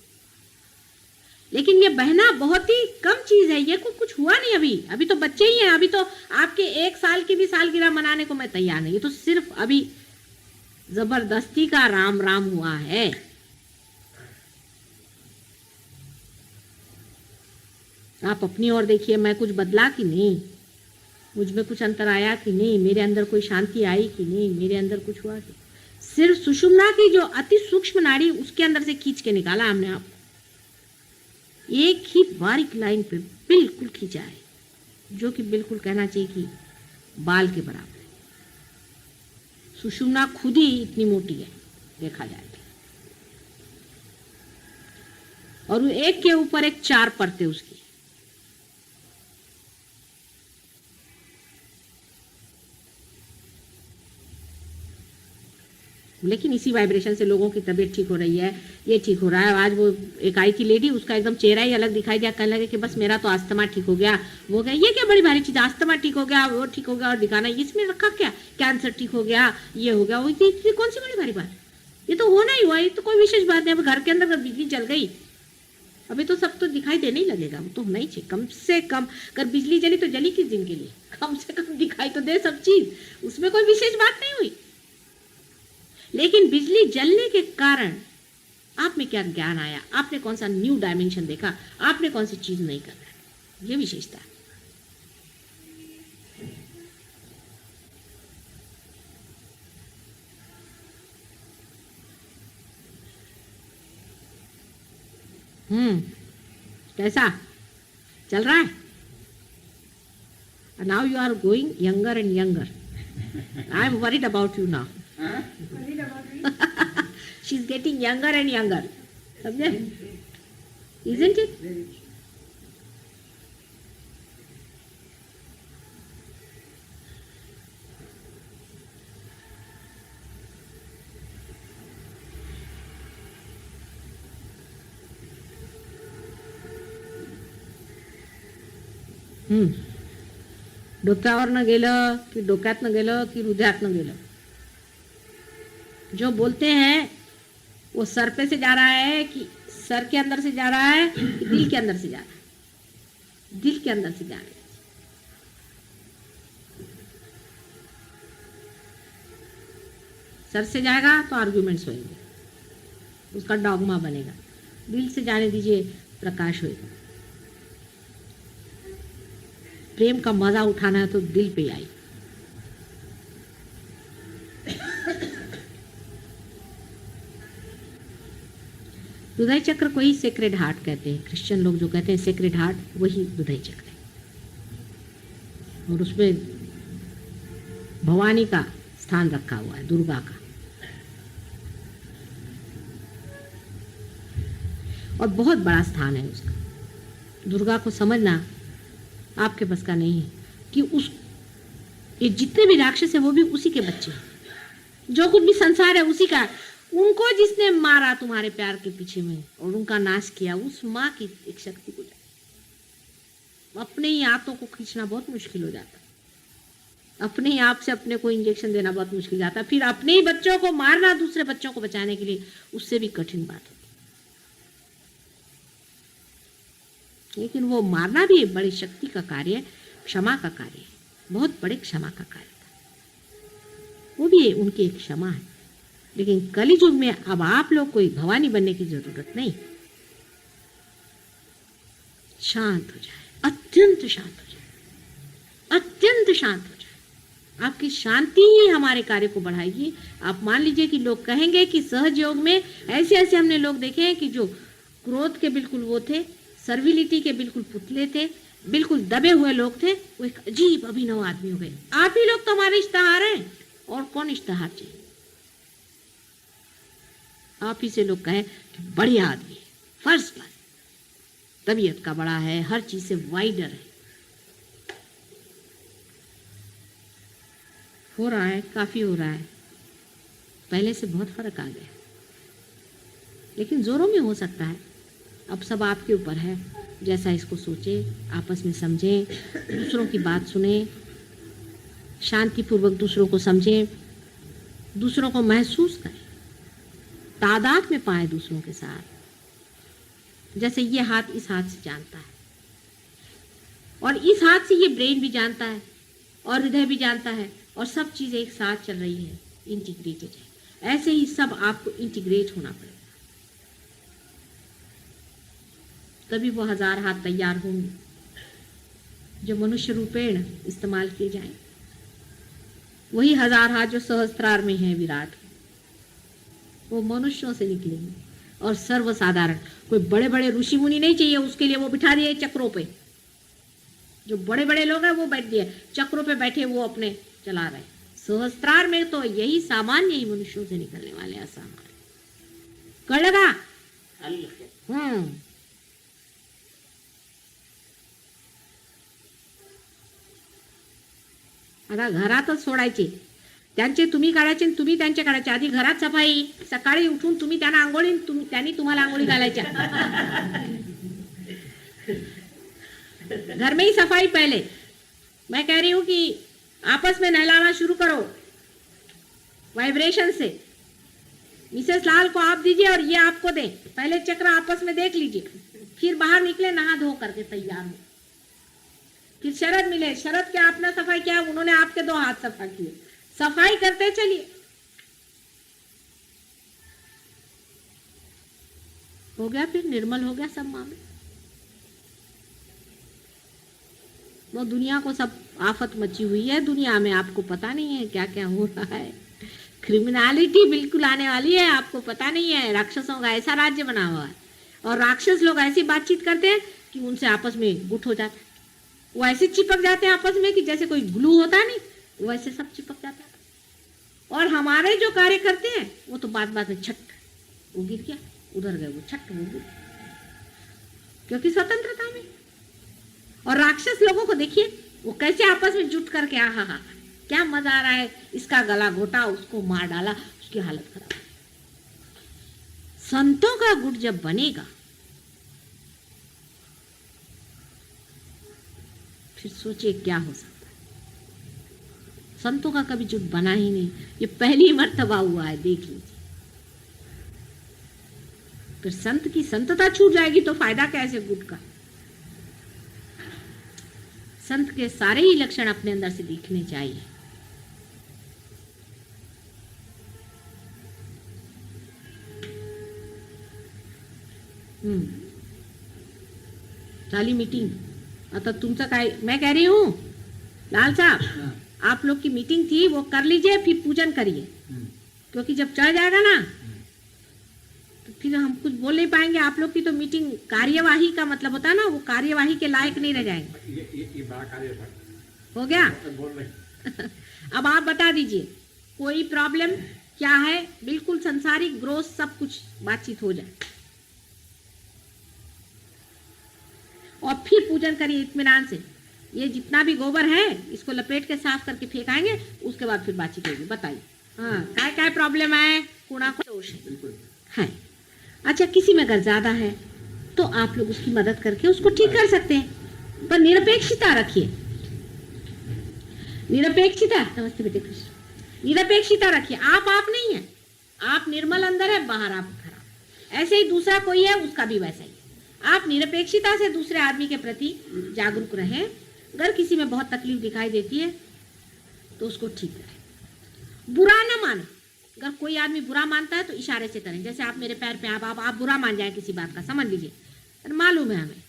लेकिन ये बहना बहुत ही कम चीज है, ये कुछ हुआ नहीं अभी, अभी तो बच्चे ही हैं, अभी तो आपके 1 साल की भी सालगिरह मनाने को मैं तैयार नहीं, ये तो सिर्फ अभी जबरदस्ती का राम राम हुआ है। आप अपनी ओर देखिए, मैं कुछ बदला कि नहीं, मुझ में कुछ अंतर आया कि नहीं, मेरे अंदर कोई शांति आई कि नहीं, मेरे अंदर कुछ हुआ कि सिर्फ सुषुम्ना की जो अति सूक्ष्म नाड़ी उसके अंदर से खींच के निकाला हमने आपको, एक ही बारीक लाइन पे बिल्कुल खींचा है, जो कि बिल्कुल कहना चाहिए कि बाल के बराबर है। सुषुम्ना खुद ही इतनी मोटी है देखा जाए तो। और वो एक के ऊपर एक 4 परतें उसकी। लेकिन इसी वाइब्रेशन से लोगों की तबीयत ठीक हो रही है, ये ठीक हो रहा है। आज वो एक आई थी लेडी, उसका एकदम चेहरा ही अलग दिखाई दिया, कहने लगे कि बस मेरा तो अस्थमा ठीक हो गया, वो गया, ये क्या बड़ी भारी चीज, अस्थमा ठीक हो गया, वो ठीक हो गया, और दिखाना इसमें रखा क्या, कैंसर ठीक हो गया, ये हो गया, वो ये कौन सी बड़ी भारी बात, ये तो होना ही हुआ, ये तो कोई विशेष बात नहीं। अब घर के अंदर अगर बिजली चल गई, अभी तो सब तो दिखाई देने ही लगेगा, वो तो होना ही चाहिए। कम से कम अगर बिजली जली तो जली किस दिन के लिए, कम से कम दिखाई तो दे सब चीज, उसमें कोई विशेष बात नहीं हुई। लेकिन बिजली जलने के कारण आप में क्या ज्ञान आया, आपने कौन सा न्यू डायमेंशन देखा, आपने कौन सी चीज नहीं कर रहा, ये विशेषता है। कैसा चल रहा है? Now you are going younger and younger. I am worried about you now. She is getting younger and younger, समझे? Isn't it? डोक्यावरनं गेलं की डोक्यातनं गेलं की हृदयातनं गेलं, जो बोलते हैं वो सर पे से जा रहा है कि सर के अंदर से जा रहा है कि दिल के अंदर से जा रहा है? दिल के अंदर से जा रहा है। सर से जाएगा तो आर्ग्यूमेंट्स होंगे, उसका डॉगमा बनेगा। दिल से जाने दीजिए, प्रकाश होएगा। प्रेम का मजा उठाना है तो दिल पे आई। हृदय चक्र को ही सेक्रेड हार्ट कहते हैं। क्रिश्चियन लोग जो कहते हैं सेक्रेड हार्ट, वही हृदय चक्र है। और उसमें भवानी का स्थान रखा हुआ है, दुर्गा का। और बहुत बड़ा स्थान है उसका। दुर्गा को समझना आपके बस का नहीं है कि उस ये जितने भी राक्षस है वो भी उसी के बच्चे हैं। जो कुछ भी संसार है उसी का। उनको जिसने मारा तुम्हारे प्यार के पीछे में और उनका नाश किया, उस माँ की एक शक्ति को जाए। अपने ही हाथों को खींचना बहुत मुश्किल हो जाता, अपने ही आप से अपने को इंजेक्शन देना बहुत मुश्किल जाता, फिर अपने ही बच्चों को मारना दूसरे बच्चों को बचाने के लिए, उससे भी कठिन बात होती। लेकिन वो मारना भी बड़ी शक्ति का कार्य है, क्षमा का कार्य है, बहुत बड़े क्षमा का कार्य था। वो भी उनकी एक क्षमा है। लेकिन कली युग में अब आप लोग कोई भवानी बनने की जरूरत नहीं। शांत हो जाए, अत्यंत शांत हो जाए, अत्यंत शांत हो जाए। आपकी शांति ही हमारे कार्य को बढ़ाएगी। आप मान लीजिए कि लोग कहेंगे कि सहज योग में ऐसे ऐसे हमने लोग देखे हैं कि जो क्रोध के बिल्कुल वो थे, सर्विलिटी के बिल्कुल पुतले थे, बिल्कुल दबे हुए लोग थे, वो एक अजीब अभिनव आदमी हो गए। आप ही लोग तो हमारे इश्तेहार हैं, और कौन इश्तेहार चाहिए? आप ही से लोग कहें कि बढ़िया आदमी है, फर्स्ट क्लास, तबीयत का बड़ा है, हर चीज से वाइडर है। हो रहा है, काफी हो रहा है, पहले से बहुत फर्क आ गया, लेकिन जोरों में हो सकता है। अब सब आपके ऊपर है, जैसा इसको सोचे, आपस में समझें, दूसरों की बात सुने, शांतिपूर्वक दूसरों को समझें, दूसरों को महसूस करें, तादाद में पाए दूसरों के साथ। जैसे ये हाथ इस हाथ से जानता है, और इस हाथ से ये ब्रेन भी जानता है, और हृदय भी जानता है, और सब चीज़ें एक साथ चल रही है, इंटीग्रेटेड है। ऐसे ही सब आपको इंटीग्रेट होना पड़ेगा, तभी वो 1000 हाथ तैयार होंगे जो मनुष्य रूपेण इस्तेमाल किए जाएं। वही 1000 हाथ जो सहस्त्रार में है विराट, वो मनुष्यों से निकलेंगे। और सर्वसाधारण, कोई बड़े बड़े ऋषि मुनि नहीं चाहिए उसके लिए, वो बिठा दिए चक्रों पे। जो बड़े बड़े लोग हैं वो बैठ दिए चक्रों पे, बैठे वो अपने चला रहे। सहस्त्रार में तो यही सामान्य ही मनुष्यों से निकलने वाले असामान्य। कर लगा? आता घरातच सोडायचे, त्यांचे तुम्ही काढायचे आणि तुम्ही त्यांचे काढायचे। आधी घरात सफाई, सकाळी उठून तुम्ही त्यांना आंघोळी, त्यांनी तुम्हाला आंघोळी घालायच्या। घर में ही सफाई पहले। मैं कह रही हूं कि आपस में नहलाना शुरू करो वाइब्रेशन से। मिसेस लाल को आप दीजिए और ये आपको दे, पहले चक्र आपस में देख लीजिए, फिर बाहर निकले नहा धो करके तैयार हो। फिर शरद मिले, शरद क्या आपने सफाई किया, उन्होंने आपके 2 हाथ सफा किए, सफाई करते चलिए। हो गया, फिर निर्मल हो गया सब मामले। वो दुनिया को सब आफत मची हुई है दुनिया में, आपको पता नहीं है क्या क्या हो रहा है। क्रिमिनलिटी बिल्कुल आने वाली है, आपको पता नहीं है। राक्षसों का ऐसा राज्य बना हुआ है, और राक्षस लोग ऐसी बातचीत करते हैं कि उनसे आपस में गुट हो जाता है। वो ऐसे चिपक जाते हैं आपस में कि जैसे कोई ग्लू होता नहीं, वैसे सब चिपक जाता है। और हमारे जो कार्य करते हैं वो तो बात बात में छट, वो गिर गया, उधर गए, वो छट, वो गिर, क्योंकि स्वतंत्रता में। और राक्षस लोगों को देखिए वो कैसे आपस में जुट करके, आहा हा, क्या मजा आ रहा है, इसका गला घोटा, उसको मार डाला, उसकी हालत खराब। संतों का गुट जब बनेगा फिर सोचिए क्या हो सकता है। संतों का कभी जुट बना ही नहीं, ये पहली मर्तबा हुआ है, देख लीजिए। फिर संत की संतता छूट जाएगी तो फायदा कैसे गुट का। संत के सारे ही लक्षण अपने अंदर से दिखने चाहिए। झाली मीटिंग, आता तुमचं काय, मैं कह रही हूँ लाल साहब, आप लोग की मीटिंग थी वो कर लीजिए, फिर पूजन करिए, क्योंकि जब चढ़ जाएगा ना तो फिर हम कुछ बोल नहीं पाएंगे। आप लोग की तो मीटिंग कार्यवाही का मतलब होता है ना, वो कार्यवाही के लायक नहीं रह जाएंगे। ये बड़ा कार्य था। हो गया? बोल रहे। अब आप बता दीजिए कोई प्रॉब्लम क्या है, बिल्कुल संसारिक ग्रोथ सब कुछ बातचीत हो जाए, और फिर पूजन करिए इत्मीनान से। ये जितना भी गोबर है इसको लपेट के साफ करके फेंकाएंगे, उसके बाद फिर बातचीत होगी। बताइए हाँ क्या क्या प्रॉब्लम है, कोना को दोष है। अच्छा, किसी में अगर ज्यादा है तो आप लोग उसकी मदद करके उसको ठीक कर सकते हैं, पर निरपेक्षता रखिए। निरपेक्षता, नमस्ते बेटे कृष्ण, निरपेक्षता रखिए। आप नहीं है, आप निर्मल अंदर है, बाहर आप खराब। ऐसे ही दूसरा कोई है उसका भी वैसा ही। आप निरपेक्षता से दूसरे आदमी के प्रति जागरूक रहें। अगर किसी में बहुत तकलीफ दिखाई देती है तो उसको ठीक करें, बुरा ना माने। अगर कोई आदमी बुरा मानता है तो इशारे से करें, जैसे आप मेरे पैर पे आप बुरा मान जाए किसी बात का, समझ लीजिए, मालूम है हमें,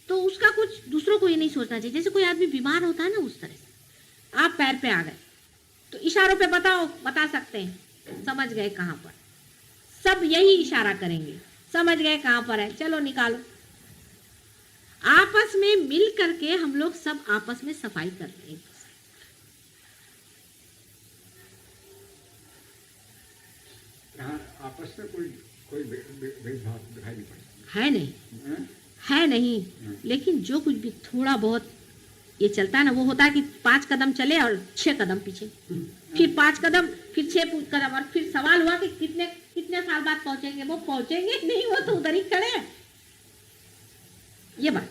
तो उसका कुछ दूसरों को ये नहीं सोचना चाहिए। जैसे कोई आदमी बीमार होता है ना, उस तरह से आप पैर पे आ गए तो इशारों पे बता सकते हैं, समझ गए कहाँ पर, सब यही इशारा करेंगे, समझ गए कहाँ पर है, चलो निकालो। आपस में मिल करके हम लोग सब आपस में सफाई कर रहे हैं। आपस में कोई भेदभाव दिखाई नहीं पड़ता है नहीं, है नहीं। लेकिन जो कुछ भी थोड़ा बहुत ये चलता है ना, वो होता है कि 5 कदम चले और 6 कदम पीछे, फिर 5 कदम, फिर 6 कदम, और फिर सवाल हुआ कि कितने साल बाद पहुंचेंगे। वो पहुंचेंगे नहीं, वो तो उधर ही खड़े हैं। ये बात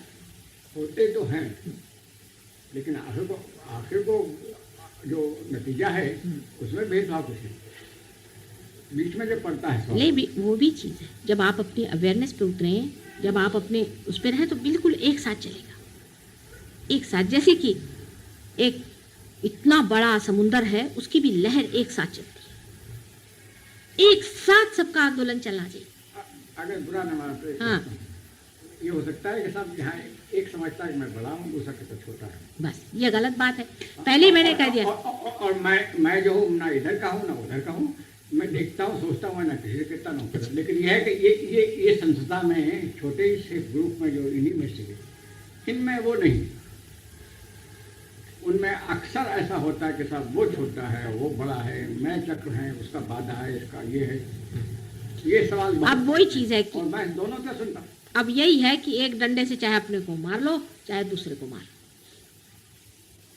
होते तो हैं, लेकिन आखिर को जो नतीजा है उसमें भेदभाव कुछ नहीं, बीच में जो पड़ता है ले वो भी चीज़ है। जब आप अपनी अवेयरनेस पे उतरे, जब आप अपने उस पर रहें तो बिल्कुल एक साथ चलेगा, एक साथ। जैसे कि एक इतना बड़ा समुंदर है, उसकी भी लहर एक साथ चलती है, एक साथ सबका आंदोलन चलना चाहिए। अगर बुरा न मानते, हाँ, ये हो सकता है कि सब यहाँ एक समझता है कि मैं बड़ा हूँ, दूसरा कितना छोटा है। बस ये गलत बात है, पहले ही मैंने कह दिया। और मैं जो हूँ ना इधर का हूँ ना उधर का हूँ, मैं देखता हूँ, सोचता हूँ ना किसी से कितना नौकर, लेकिन यह है कि ये संस्था में छोटे से ग्रुप में जो इन्हीं में से इनमें वो नहीं, उनमें अक्सर ऐसा होता है कि साहब वो छोटा है, वो बड़ा है, मैं चक्र है, उसका बाधा है, इसका ये है, ये सवाल। अब वही चीज है कि और मैं दोनों का सुनता हूँ। अब यही है कि एक डंडे से चाहे अपने को मार लो चाहे दूसरे को मार लो,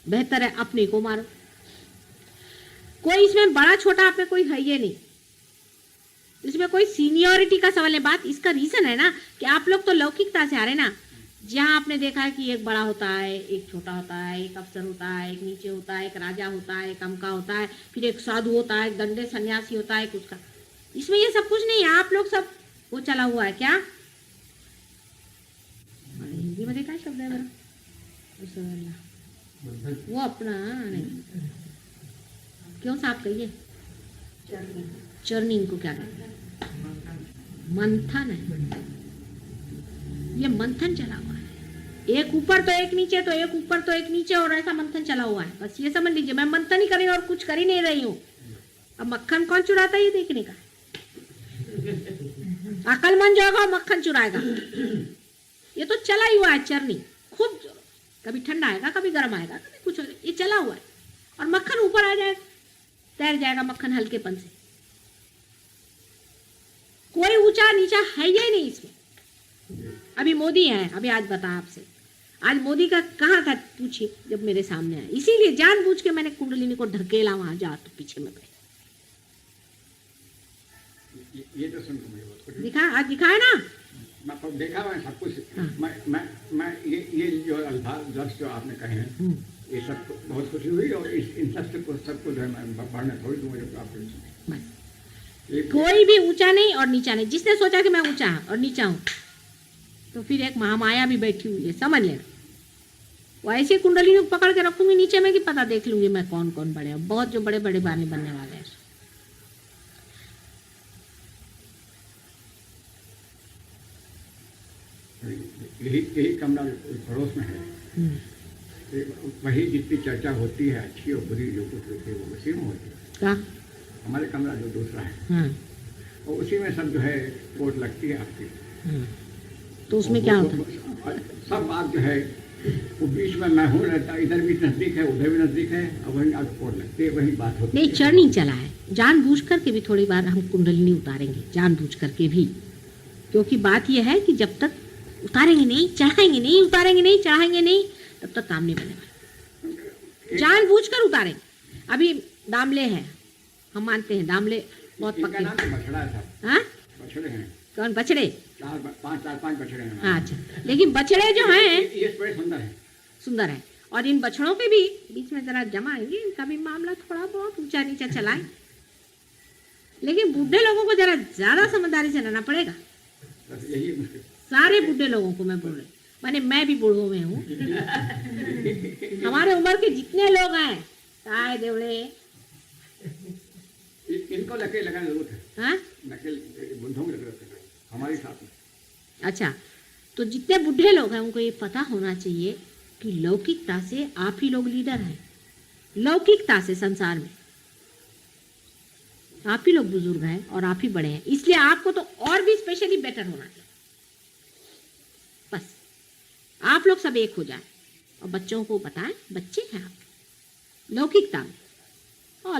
बेहतर है अपने को मारो। कोई इसमें बड़ा छोटा आप में कोई है ये नहीं, इसमें कोई सीनियरिटी का सवाल है। बात इसका रीजन है ना कि आप लोग तो लौकिकता से आ रहे ना, जहां आपने देखा है कि एक बड़ा होता है, एक छोटा होता है, एक अफसर होता है, एक नीचे होता है, एक राजा होता है, एक अमका होता है, फिर एक साधु होता है, एक दंडे सन्यासी होता है, कुछ का। इसमें ये सब कुछ नहीं है। आप लोग सब वो चला हुआ है क्या, हिंदी मध्ये काय शब्द आहे बरं, वो अपना नहीं, क्यों साहब कहिए, चर्निंग को क्या कहते हैं, मंथन है, ये मंथन चला हुआ है। एक ऊपर तो एक नीचे, तो एक ऊपर तो एक नीचे, और ऐसा मंथन चला हुआ है। बस ये समझ लीजिए, मैं मंथन ही कर रही हूँ और कुछ कर ही नहीं रही हूँ। अब मक्खन कौन चुराता है ये देखने का, अकलमंद जो होगा मक्खन चुराएगा। ये तो चला ही हुआ है चरनी, खूब कभी ठंडा आएगा, कभी गर्म आएगा, कभी कुछ होगा, ये चला हुआ है। और मक्खन ऊपर आ जाएगा, तैर जाएगा मक्खन हल्केपन से। कोई ऊंचा नीचा है ही नहीं इसमें। अभी मोदी है, अभी आज बता आपसे, आज मोदी का कहाँ था पूछिए, जब मेरे सामने आया। इसीलिए जानबूझ के मैंने कुंडलिनी को ढकेला वहां, जा तो पीछे में बैठ। ये तो सुन मुझे बहुत कुछ दिखा, आज दिखाया ना, मैं तो देखा हुआ है सब कुछ। हाँ। मैं ये जो अल्फाज लफ्ज़ जो आपने कहे हैं, ये सब बहुत खुशी हुई, और इन सबको जो है मैं पढ़ने थोड़ी दूंगा जब आप बस। कोई भी ऊंचा नहीं और नीचा नहीं। जिसने सोचा कि मैं ऊंचा और नीचा हूं, तो फिर एक महामाया भी बैठी हुई है, समझ लेना। वो ऐसे कुंडली पकड़ के रखूंगी नीचे में कि पता देख लूंगी मैं कौन कौन बड़े हैं। बहुत जो बड़े बड़े बाने बनने वाले हैं। यही कमरा पड़ोस में है, वही जितनी चर्चा होती है अच्छी और बुरी जो कुछ होती है वो उसी में होती है। क्या हमारे कमरा जो दूसरा है, और उसी में सब जो है वोट लगती है आपकी। तो उसमें क्या होता है, सब बात जो है वो बीच में मैं हूँ रहता, इधर भी नजदीक है उधर भी नजदीक है, और वही आपको वोट लगती है, वही बात होती है। नहीं, चढ़नी चला है। जानबूझ करके भी थोड़ी बार हम कुंडलिनी उतारेंगे, जानबूझ करके भी, क्योंकि बात यह है कि जब तक उतारेंगे नहीं, चढ़ाएंगे नहीं, उतारेंगे नहीं, चढ़ाएंगे नहीं, तब तक काम नहीं बने वाला। जानबूझकर उतारेंगे। अभी दामले हैं, हम मानते हैं दामले बहुत इनका पक्के। नाम तो बछड़ा है साहब। हाँ, बछड़े हैं, कौन बछड़े? चार पांच बछड़े हैं। अच्छा, लेकिन बछड़े जो हैं ये बड़े सुंदर है, सुंदर है। और इन बछड़ों पे भी बीच में जरा जमाएंगे, इनका भी मामला थोड़ा बहुत ऊंचा नीचा चलाएं। लेकिन बूढ़े लोगों को जरा ज्यादा समझदारी से रहना पड़ेगा। बस यही मुश्किल। सारे बूढ़े लोगों को मैं बोल रही, माने मैं भी बूढ़ों में हूँ। हमारे उम्र के जितने लोग हैं, ताए देवड़े, इनको नकेल लगाने की जरूरत है। हाँ, नकेल बुढ़ों की जरूरत है हमारे साथ में। अच्छा, तो जितने बूढ़े लोग हैं उनको ये पता होना चाहिए कि लौकिकता से आप ही लोग लीडर हैं। लौकिकता से संसार में आप ही लोग बुजुर्ग हैं और आप ही बड़े हैं, इसलिए आपको तो और भी स्पेशली बेटर होना चाहिए। बस आप लोग सब एक हो जाए और बच्चों को बताएं, बच्चे हैं आप लौकिकता में, और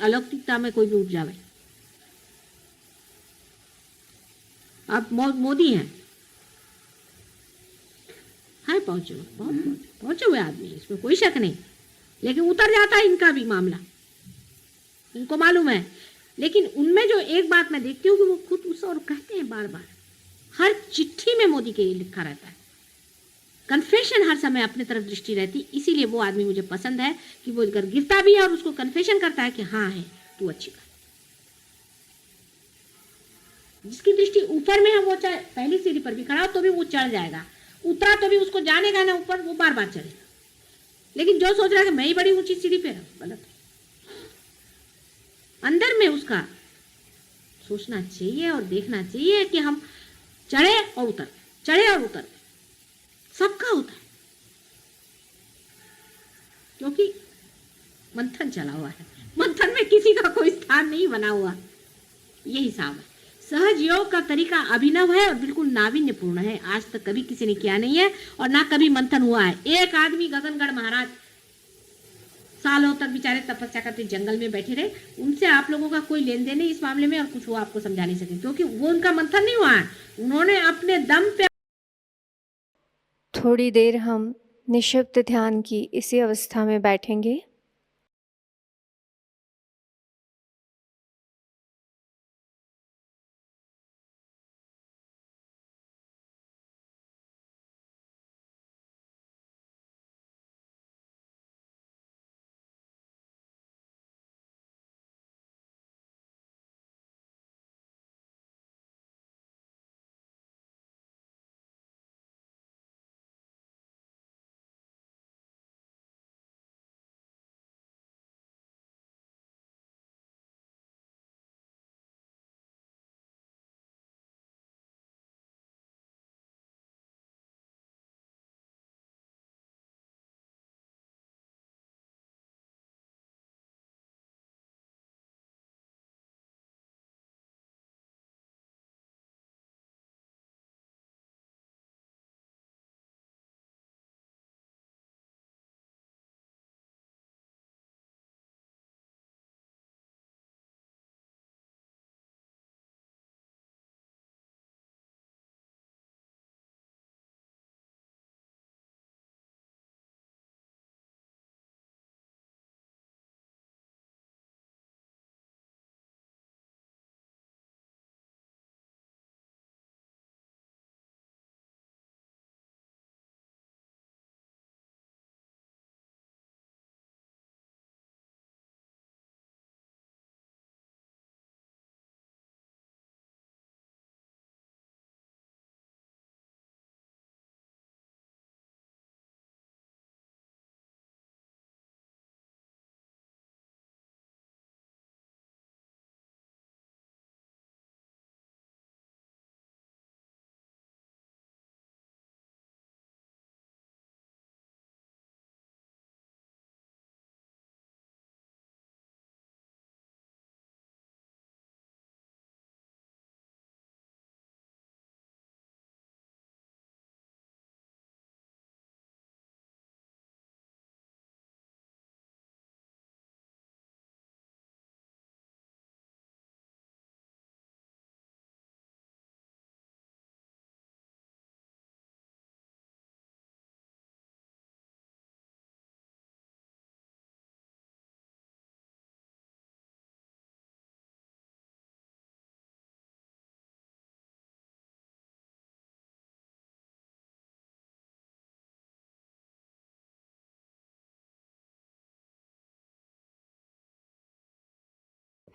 अलौकिकता में कोई भी उठ जावे। अब मोदी हैं, पहुंचे पहुंचे हुए आदमी, इसमें कोई शक नहीं। लेकिन उतर जाता है इनका भी मामला, इनको मालूम है। लेकिन उनमें जो एक बात मैं देखती हूँ कि वो खुद उस और कहते हैं बार बार, हर चिट्ठी में मोदी के लिए लिखा रहता है, कन्फेशन हर समय अपने तरफ दृष्टि रहती। इसीलिए वो आदमी मुझे पसंद है कि वो अगर गिरता भी है और उसको कन्फेशन करता है कि हाँ है तू अच्छी बात। जिसकी दृष्टि ऊपर में है वो चाहे पहली सीढ़ी पर भी खड़ा हो तो भी वो चढ़ जाएगा, उतरा तो भी उसको जानेगा ना ऊपर, वो बार बार चढ़ेगा। लेकिन जो सोच रहा है कि मैं ही बड़ी ऊंची सीढ़ी पे हूं, गलत है। अंदर में उसका सोचना चाहिए और देखना चाहिए कि हम चढ़े और उतर, चढ़े और उतर, सबका होता है, क्योंकि मंथन चला हुआ है। मंथन में किसी का कोई स्थान नहीं बना हुआ, ये हिसाब है। सहज योग का तरीका अभिनव है और बिल्कुल नावीन्यपूर्ण है। आज तक कभी किसी ने किया नहीं है और ना कभी मंथन हुआ है। एक आदमी गगनगढ़ महाराज सालों तक बेचारे तपस्या करते जंगल में बैठे रहे, उनसे आप लोगों का कोई लेन देन नहीं इस मामले में और कुछ वो आपको समझा नहीं सके, क्योंकि वो उनका मंथन नहीं हुआ है। उन्होंने अपने दम पे। थोड़ी देर हम निःशब्द ध्यान की इसी अवस्था में बैठेंगे।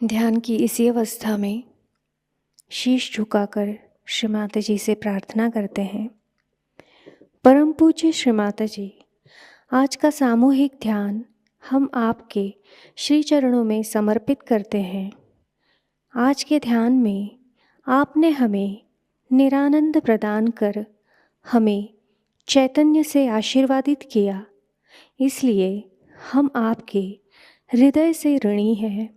ध्यान की इसी अवस्था में शीश झुकाकर श्री माता जी से प्रार्थना करते हैं। परम पूज्य श्री माता जी, आज का सामूहिक ध्यान हम आपके श्री चरणों में समर्पित करते हैं। आज के ध्यान में आपने हमें निरानंद प्रदान कर हमें चैतन्य से आशीर्वादित किया, इसलिए हम आपके हृदय से ऋणी हैं।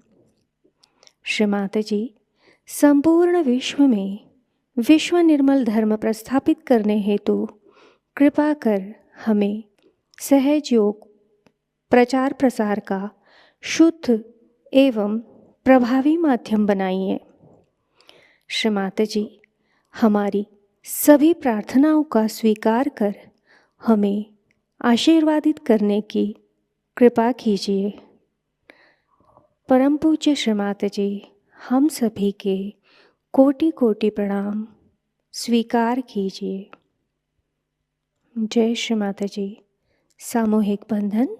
श्री माता जी, संपूर्ण विश्व में विश्व निर्मल धर्म प्रस्थापित करने हेतु कृपा कर हमें सहज योग प्रचार प्रसार का शुद्ध एवं प्रभावी माध्यम बनाइए। श्री माता जी, हमारी सभी प्रार्थनाओं का स्वीकार कर हमें आशीर्वादित करने की कृपा कीजिए। परम पूज्य श्री माता जी, हम सभी के कोटि कोटि प्रणाम स्वीकार कीजिए। जय श्री माता जी। सामूहिक बंधन।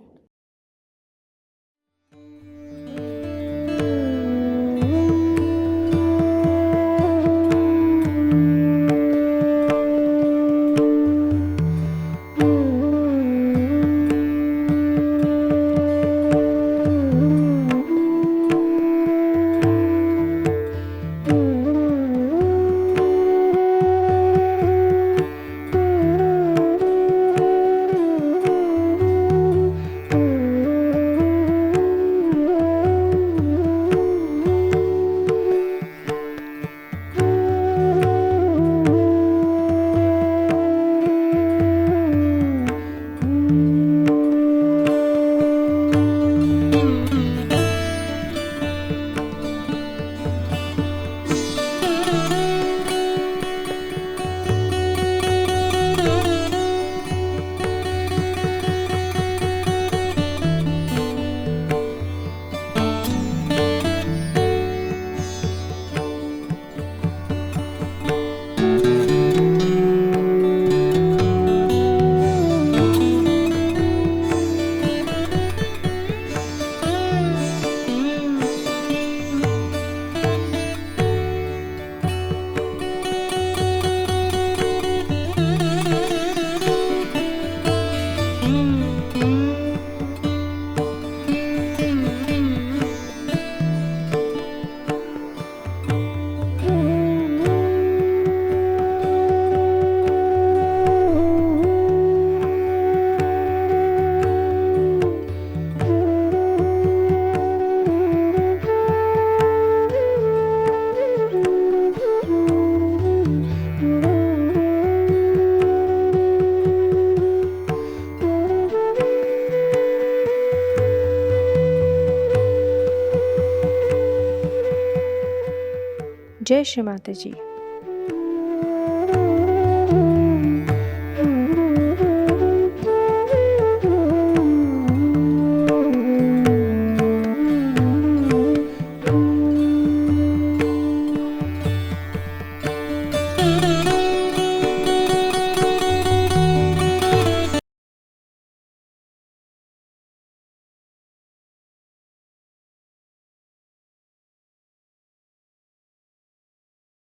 जय श्री माता जी।